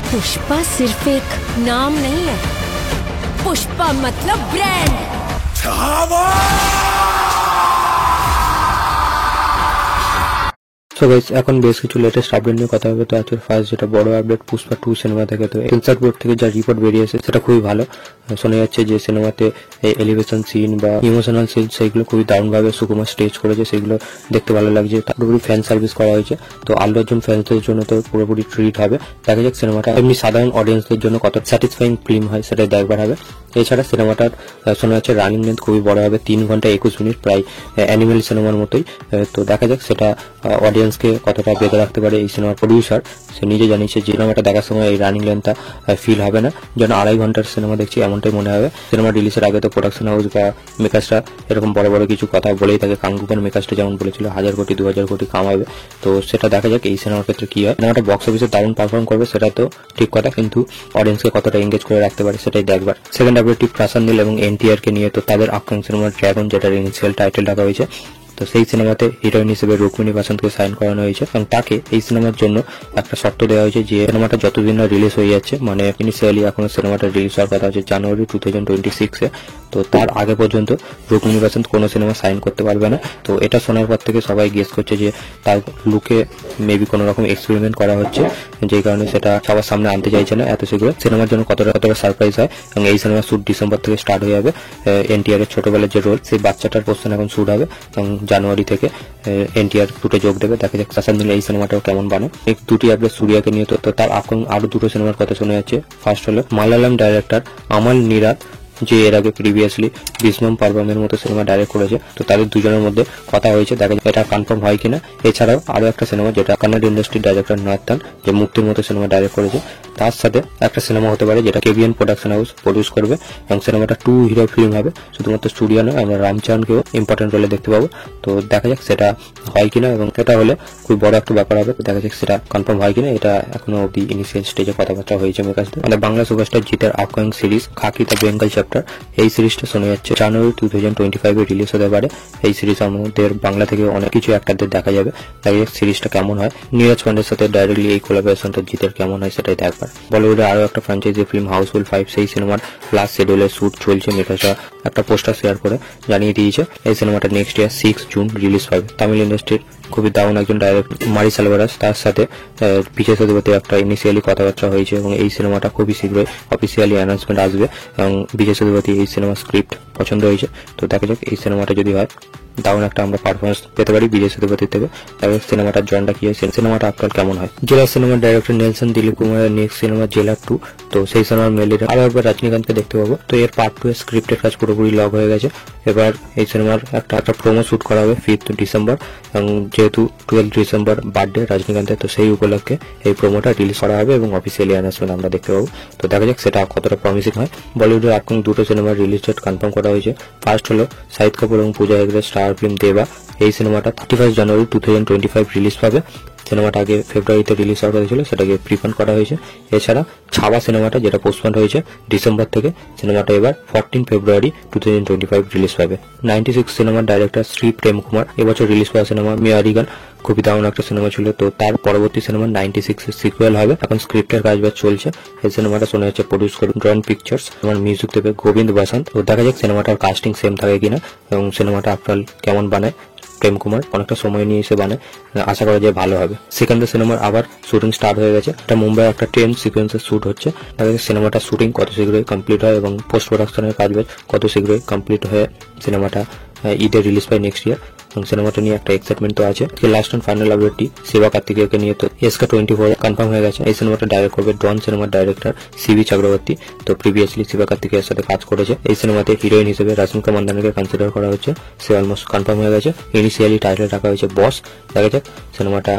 पुष्पा सिर्फ एक नाम नहीं है, पुष्पा मतलब ब्रांड। সো গাইস, এখন বেশ কিছু লেটেস্ট আপডেট নিয়ে কথা হবে। তো আজকের ফার্স্ট যেটা বড় আপডেট, পুষ্পা 2 সিনেমা থেকে তো সেন্সর বোর্ড থেকে যা রিপোর্ট বেরিয়েছে সেটা খুবই ভালো। শোনা যাচ্ছে যে সিনেমাতে এলিভেশন সিন বা ইমোশনাল সিন সেগুলো খুবই দারুণভাবে সুকুমার স্টেজ করেছে, সেগুলো দেখতে ভালো লাগছে। পুরোপুরি ফ্যান সার্ভিস করা হয়েছে, তো আল্লু অর্জুন ফ্যান্সদের জন্য তো পুরোপুরি ট্রিট হবে। দেখা যাক সিনেমাটা এমনি সাধারণ অডিয়েন্সদের জন্য কত স্যাটিসফাইং ফিল্ম হয় সেটা দেখবার হবে। এছাড়া সিনেমাটার শোনা যাচ্ছে রানিং লেন্থ খুবই বড় হবে, 3 ঘন্টা 21 মিনিট, প্রায় অ্যানিমেল সিনেমার মতোই। তো দেখা যাক সেটা অডিয়েন্সকে কতটা বেঁধে রাখতে পারে। এই সিনেমার প্রডিউসার সে নিজে জানিয়েছে যে সিনেমাটা দেখার সময় এই রানিং লেন্থটা ফিল হবে না, যেন 2.5 ঘন্টার সিনেমা দেখছি এমনটাই মনে হবে। সিনেমা রিলিজের আগে তো প্রোডাকশন হাউস বা মেকার্সরা এরকম বড় বড় কিছু কথা বলেই থাকে। কাঙ্গুপান মেকার্সটা যেমন বলেছিল 1000 কোটি 2000 কোটি কামাবে, তো সেটা দেখা যাক এই সিনেমার ক্ষেত্রে কি হয়। সিনেমাটা বক্স অফিসে দারুণ পারফর্ম করবে সেটা তো ঠিক কথা, কিন্তু অডিয়েন্সকে কতটা এঙ্গেজ করে রাখতে পারে সেটাই দেখবার। সেকেন্ড আপডেটটি প্রাসাদ নীল এবং এনটিআর কে নিয়ে। তো তাদের আপকামিং সিনেমা ড্রাগন, যেটার ইনিশিয়াল টাইটেল রাখা হয়েছে, তো সেই সিনেমাতে হিরোইন হিসেবে রুক্মিণী বাসন্তকে সাইন করানো হয়েছে এবং তাকে এই সিনেমার জন্য একটা শর্ত দেওয়া হয়েছে যে সিনেমাটা যতদিন না রিলিজ হয়ে যাচ্ছে, মানে ইনিশিয়ালি এখনো সিনেমাটা রিলিজ হওয়ার কথা হচ্ছে জানুয়ারি 2026-এ, তো তার আগে পর্যন্ত রুক্মিণী বাসন্ত কোনো সিনেমা সাইন করতে পারবে না। তো এটা শোনার পর থেকে সবাই গেস করছে যে তার লুকে মেবি কোনো রকম এক্সপেরিমেন্ট করা হচ্ছে, যেই কারণে সেটা সবার সামনে আনতে চাইছে না এত শীঘ্র। সিনেমার জন্য কতটা সারপ্রাইজ হয়, এবং এই সিনেমার শুট ডিসেম্বর থেকে স্টার্ট হয়ে যাবে। এনটিআর এর ছোটবেলার যে রোল, সেই বাচ্চাটার পোর্শন এখন শুট হবে এবং জানুয়ারি থেকে এনটিআর শুটে যোগ দেবে। দেখা যাক প্রাসাদ নীল এই সিনেমাটাও কেমন বানায়। এই দুটি আপডেট সূর্যাকে নিয়ে। তো তার আপকামিং আরো দুটো সিনেমার কথা শোনা যাচ্ছে। ফার্স্ট হলো মালায়ালাম ডাইরেক্টর আমাল নিরাদ, যে এর আগে প্রিভিয়াসলি বিষ্ণম পারবামের মতো সিনেমা ডাইরেক্ট করেছে, তো তাদের দুজনের মধ্যে কথা হয়েছে, দেখা যাক এটা কনফার্ম হয় কিনা। এছাড়াও আরো একটা সিনেমা যেটা কান্নাড ইন্ডাস্ট্রির ডাইরেক্টর নাথান, যে মুক্তির মতো সিনেমা ডাইরেক্ট করেছে, তার সাথে একটা সিনেমা হতে পারে যেটা কেবিএন প্রোডাকশন হাউস প্রডিউস করবে, এবং সিনেমাটা 2 হিরো ফিল্ম হবে। শুধুমাত্র স্টুডিও নয়, আমরা রামচরণকেও ইম্পর্টেন্ট রোলে দেখতে পাবো। তো দেখা যাক সেটা হয় কিনা, এবং এটা হলে খুব বড় একটা ব্যাপার হবে। দেখা যাক সেটা কনফার্ম হয় কিনা। এটা এখনো অব্দি ইনিশিয়াল স্টেজে কথাবার্তা হয়েছে মেকার্সদের। আমাদের বাংলা সুপারস্টার জিতের upcoming series khaki the Bengal chapter, এই সিরিজটা শোনা যাচ্ছে জানুয়ারি 2025-এ রিলিজ হতে পারে। এই সিরিজ আমাদের বাংলা থেকে অনেক কিছু অ্যাক্টরদের দেখা যাবে। দেখা যাক সিরিজটা কেমন হয়। নীরজ পান্ডের সাথে ডাইরেক্টলি এই কোলাবোরেশনটা জিতের কেমন হয় সেটাই দেখবার। বলিউডে আরো একটা ফ্র্যাঞ্চাইজি ফিল্ম হাউসফুল 5, সেই সিনেমার লাস্ট শিডিউলের শুট চলছে। মেকার্সরা একটা পোস্টার শেয়ার করে জানিয়ে দিয়েছে এই সিনেমাটা নেক্সট ইয়ার 6 জুন রিলিজ হবে। তামিল ইন্ডাস্ট্রির খুবই দারুণ একজন ডাইরেক্টর মারি সেলভারাস, তার সাথে বিজয় সেতুপতি একটা ইনিশিয়ালি কথাবার্তা হয়েছে, এবং এই সিনেমাটা খুবই শীঘ্রই অফিসিয়ালি অ্যানাউন্সমেন্ট আসবে। এবং বিজয় সেতুপতি এই সিনেমার স্ক্রিপ্ট পছন্দ হয়েছে, তো দেখা যাক এই সিনেমাটা যদি হয় দারুণ একটা আমরা পারফরমেন্স পেতে পারি বিজয় সেতুপতির থেকে। তারপর সিনেমাটার জনটা কি হয়, সিনেমাটা আপনার কেমন হয়। জেলা সিনেমার ডাইরেক্টর নেলসন দিলীপ কুমারের নেক্সট সিনেমা জেলা 2, তো সেই সিনেমার মেলের আরো একবার রজনীকান্তকে দেখতে পাবো। তো এর পার্ট 2 এর স্ক্রিপ্টের কাজ পুরোপুরি লগ হয়ে গেছে। এবার এই সিনেমার একটা প্রোমো শুট করা হবে 5 ডিসেম্বর, এবং যেহেতু 12 ডিসেম্বর বার্থডে রজনীকান্তের, তো সেই উপলক্ষে এই প্রোমোটা রিলিজ করা হবে এবং অফিসিয়ালি অ্যানাউন্সমেন্ট আমরা দেখতে পাবো। তো দেখা যাক সেটা কতটা প্রমিসিং হয়। বলিউডের আপকামিং দুটো সিনেমার রিলিজ ডেট কনফার্ম করা হয়েছে। ফার্স্ট হলো শাহিদ কাপুর এবং পূজা হেগড়ের স্টার ফিল্ম দেবা, এই সিনেমাটা 31 জানুয়ারি 2025 রিলিজ পাবে। সিনেমাটা আগে ফেব্রুয়ারিতে রিলিজ হওয়ার কথা ছিল, সেটাকে প্রিপন্ড করা হয়েছে। এছাড়া ছাবা সিনেমাটা যেটা পোস্টপন্ড হয়েছে ডিসেম্বর থেকে, সিনেমাটা এবার 14 ফেব্রুয়ারি 2025 রিলিজ পাবে। 96 সিনেমার ডাইরেক্টর শ্রী প্রেম কুমার এবছর রিলিজ পাওয়া সিনেমা মেয়ারিগান, খুবই দারুণ একটা সিনেমা ছিল। তো তার পরবর্তী সিনেমা 96 এর সিকুয়েল হবে, এখন স্ক্রিপ্টের কাজবাজ চলছে। এই সিনেমাটা শোনা যাচ্ছে প্রডিউস করবে ড্রন পিকচার্স, আমার মিউজিক দেবে গোবিন্দ বাসন্ত। তো দেখা যাক সিনেমাটার কাস্টিং সেম থাকে কিনা, এবং সিনেমাটা আপনার কেমন বানায় প্রেম কুমার, অনেকটা সময় নিয়ে এসে বানায়, আশা করা যায় ভালো হবে। সেকেন্ডার সিনেমার আবার শুটিং স্টার্ট হয়ে গেছে, এটা মুম্বাই একটা ট্রেন সিকোয়েন্সের শুট হচ্ছে। দেখা যাক সিনেমাটা শুটিং কত শীঘ্রই কমপ্লিট হয়, এবং পোস্ট প্রোডাকশনের কাজবাজ কত শীঘ্রই কমপ্লিট হয়ে সিনেমাটা ঈদে রিলিজ পায় নেক্সট ইয়ার। এবং সিনেমাটা নিয়ে একটা এক্সাইটমেন্ট তো আছে। লাস্ট এন্ড ফাইনাল আপডেটটি শিবকার্তিকেয়কে নিয়ে। তো SK24 কনফার্ম হয়ে গেছে, এই সিনেমাটা ডাইরেক্ট করবে ডন সিনেমার ডাইরেক্টর সিবি চক্রবর্তী। তো প্রিভিয়াসলি শিবকার্তিকেয়ের সাথে কাজ করেছে। এই সিনেমাতে হিরোইন হিসেবে রশ্মিকা মান্দানাকে কনসিডার করা হচ্ছে, সে অলমোস্ট কনফার্ম হয়ে গেছে। ইনিশিয়ালি টাইটেল রাখা হয়েছে বস। দেখা যাক সিনেমাটা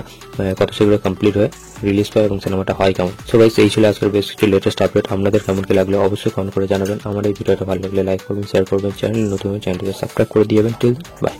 কত শীঘ্রই কমপ্লিট হয়ে রিলিজ পায় এবং সিনেমাটা হয় কেমন। সো গাইস, এই ছিল আজকের বেশ কিছু লেটেস্ট আপডেট। আপনাদের কেমন কি লাগলো অবশ্যই কমেন্ট করে জানাবেন। আমার এই ভিডিওটা ভালো লাগলে লাইক করবেন, শেয়ার করবেন, চ্যানেল নতুন চ্যানেলটিকে সাবস্ক্রাইব করে দিবেন। Till by.